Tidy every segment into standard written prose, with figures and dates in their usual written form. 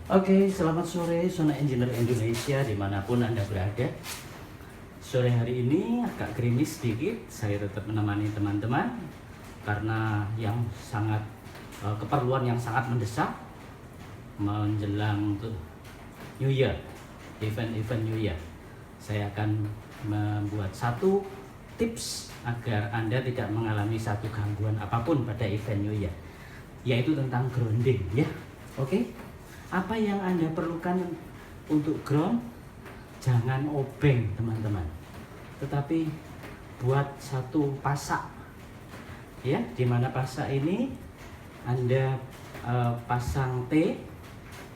Oke, selamat sore Zona Engineer Indonesia dimanapun Anda berada. Sore hari ini agak gerimis sedikit, saya tetap menemani teman-teman karena yang sangat keperluan yang sangat mendesak menjelang New Year, event New Year. Saya akan membuat satu tips agar Anda tidak mengalami satu gangguan apapun pada event New Year, yaitu tentang grounding ya. Oke. Apa yang Anda perlukan untuk ground? Jangan obeng teman-teman, tetapi buat satu pasak ya, dimana pasak ini Anda pasang T,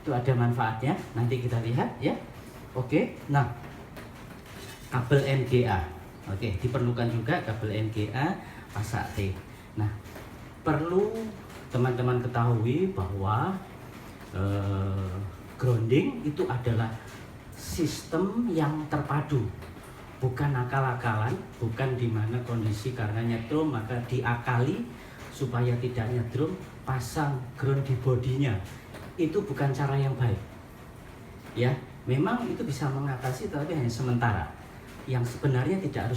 itu ada manfaatnya, nanti kita lihat ya. Oke, nah kabel NGA, oke, diperlukan juga kabel NGA pasak T. Nah, perlu teman-teman ketahui bahwa grounding itu adalah sistem yang terpadu, bukan akal-akalan, bukan dimana kondisi karena nyetrum maka diakali supaya tidak nyetrum, pasang ground di bodinya. Itu bukan cara yang baik ya. Memang itu bisa mengatasi, tapi hanya sementara. Yang sebenarnya tidak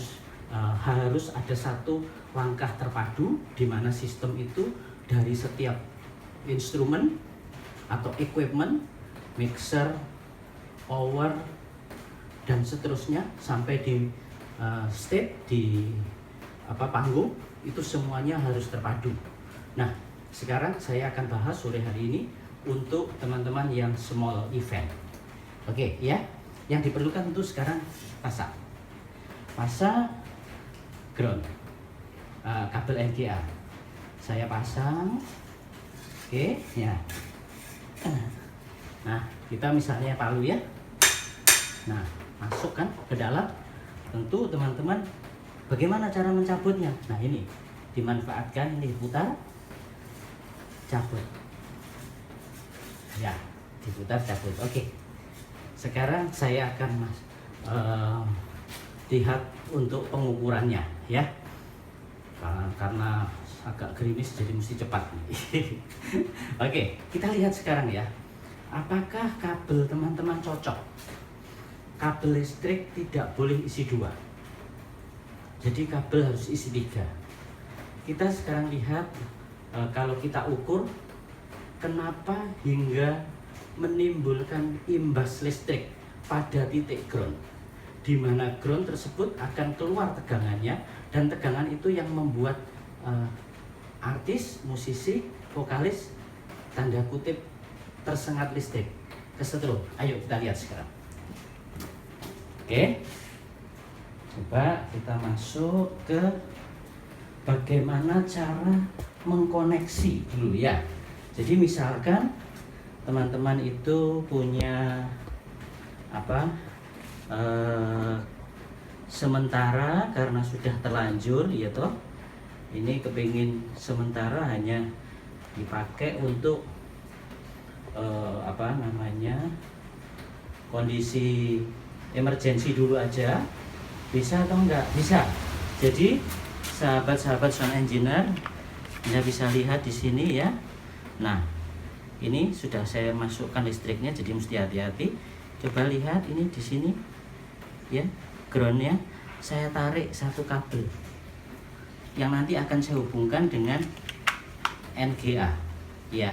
harus ada satu langkah terpadu di mana sistem itu dari setiap instrumen atau equipment, mixer, power, dan seterusnya sampai di stage di panggung, itu semuanya harus terpadu. Nah, sekarang saya akan bahas sore hari ini untuk teman-teman yang small event. Oke ya, yang diperlukan untuk sekarang pasang ground, kabel NGA. Saya pasang, oke ya. Nah, kita misalnya palu ya. Nah, masukkan ke dalam. Tentu teman-teman, bagaimana cara mencabutnya? Nah, ini dimanfaatkan, ini diputar, cabut. Ya, diputar, cabut. Oke. Sekarang saya akan lihat untuk pengukurannya ya. Karena agak gerimis jadi mesti cepat. Oke, kita lihat sekarang ya. Apakah kabel teman-teman cocok? Kabel listrik tidak boleh isi 2. Jadi kabel harus isi 3. Kita sekarang lihat kalau kita ukur kenapa hingga menimbulkan imbas listrik pada titik ground, di mana ground tersebut akan keluar tegangannya, dan tegangan itu yang membuat artis, musisi, vokalis tanda kutip tersengat listrik, kesetrum. Ayo kita lihat sekarang. Oke, coba kita masuk ke bagaimana cara mengkoneksi dulu ya. Jadi misalkan teman-teman itu punya sementara karena sudah terlanjur ya toh, ini kepingin sementara hanya dipakai untuk kondisi emergensi dulu aja, bisa atau enggak? Bisa. Jadi sahabat-sahabat Zona Engineer, Anda bisa lihat di sini ya. Nah, ini sudah saya masukkan listriknya, jadi mesti hati-hati. Coba lihat ini di sini ya, groundnya saya tarik satu kabel yang nanti akan saya hubungkan dengan NGA ya.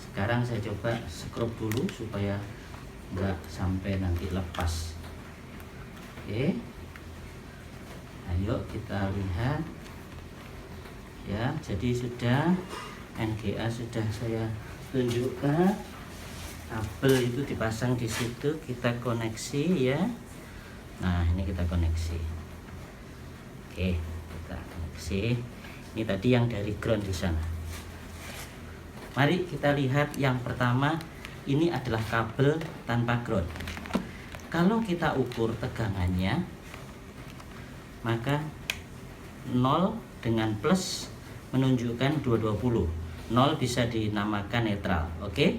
Sekarang saya coba skrup dulu supaya enggak sampai nanti lepas. Oke, ayo kita lihat ya. Jadi sudah NGA sudah saya tunjukkan, kabel itu dipasang di situ, kita koneksi ya. Nah, ini kita koneksi. Oke, kita koneksi. Ini tadi yang dari ground di sana. Mari kita lihat yang pertama, ini adalah kabel tanpa ground. Kalau kita ukur tegangannya, maka 0 dengan plus menunjukkan 220. 0 bisa dinamakan netral, oke?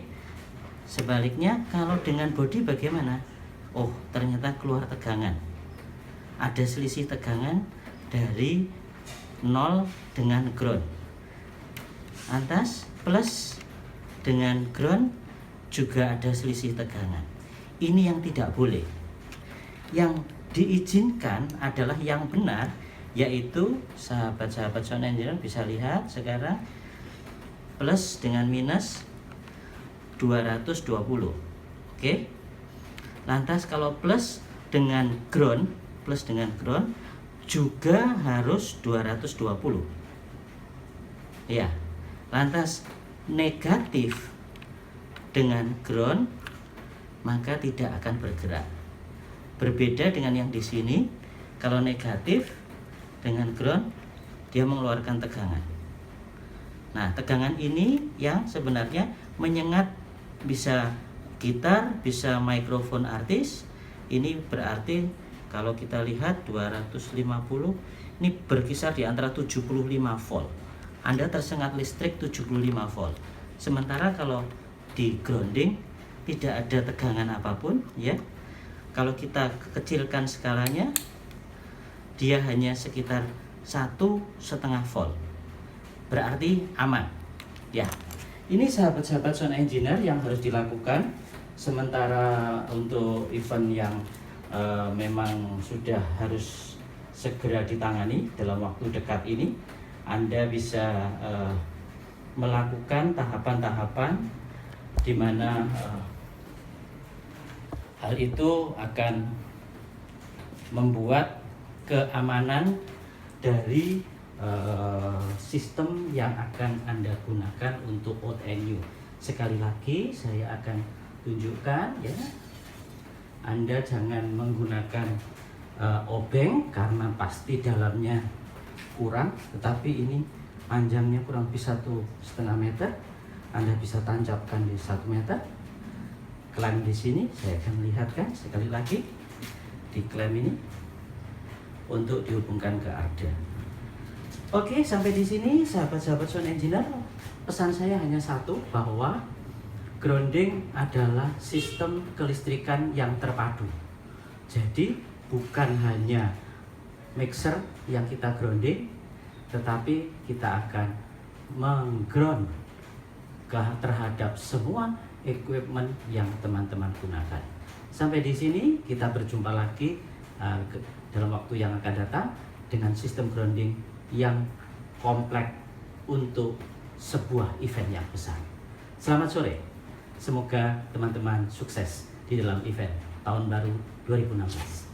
Sebaliknya kalau dengan body bagaimana? Oh, ternyata keluar tegangan. Ada selisih tegangan dari 0 dengan ground. Atas plus dengan ground juga ada selisih tegangan. Ini yang tidak boleh. Yang diizinkan adalah yang benar, yaitu sahabat-sahabat sound engineer bisa lihat sekarang plus dengan minus 220. Oke. Lantas kalau plus dengan ground juga harus 220. Ya. Lantas negatif dengan ground maka tidak akan bergerak. Berbeda dengan yang di sini, kalau negatif dengan ground dia mengeluarkan tegangan. Nah, tegangan ini yang sebenarnya menyengat bisa gitar, bisa mikrofon artis. Ini berarti kalau kita lihat 250 ini berkisar di antara 75 volt. Anda tersengat listrik 75 volt. Sementara kalau di grounding tidak ada tegangan apapun, ya. Kalau kita kecilkan skalanya, dia hanya sekitar 1,5 volt. Berarti aman. Ya. Ini sahabat-sahabat sound engineer yang harus dilakukan. Sementara untuk event yang memang sudah harus segera ditangani dalam waktu dekat ini, Anda bisa melakukan tahapan-tahapan di mana hal itu akan membuat keamanan dari sistem yang akan Anda gunakan untuk OutNU. Sekali lagi saya akan tunjukkan, ya. Anda jangan menggunakan obeng karena pasti dalamnya kurang, tetapi ini panjangnya kurang lebih 1,5 meter. Anda bisa tancapkan di 1 meter. Klem di sini saya akan lihatkan sekali lagi di klem ini untuk dihubungkan ke arda. Oke, sampai di sini sahabat-sahabat sound engineer, pesan saya hanya satu, bahwa grounding adalah sistem kelistrikan yang terpadu. Jadi bukan hanya mixer yang kita grounding, tetapi kita akan mengground terhadap semua equipment yang teman-teman gunakan. Sampai di sini kita berjumpa lagi dalam waktu yang akan datang dengan sistem grounding yang kompleks untuk sebuah event yang besar. Selamat sore. Semoga teman-teman sukses di dalam event tahun baru 2016.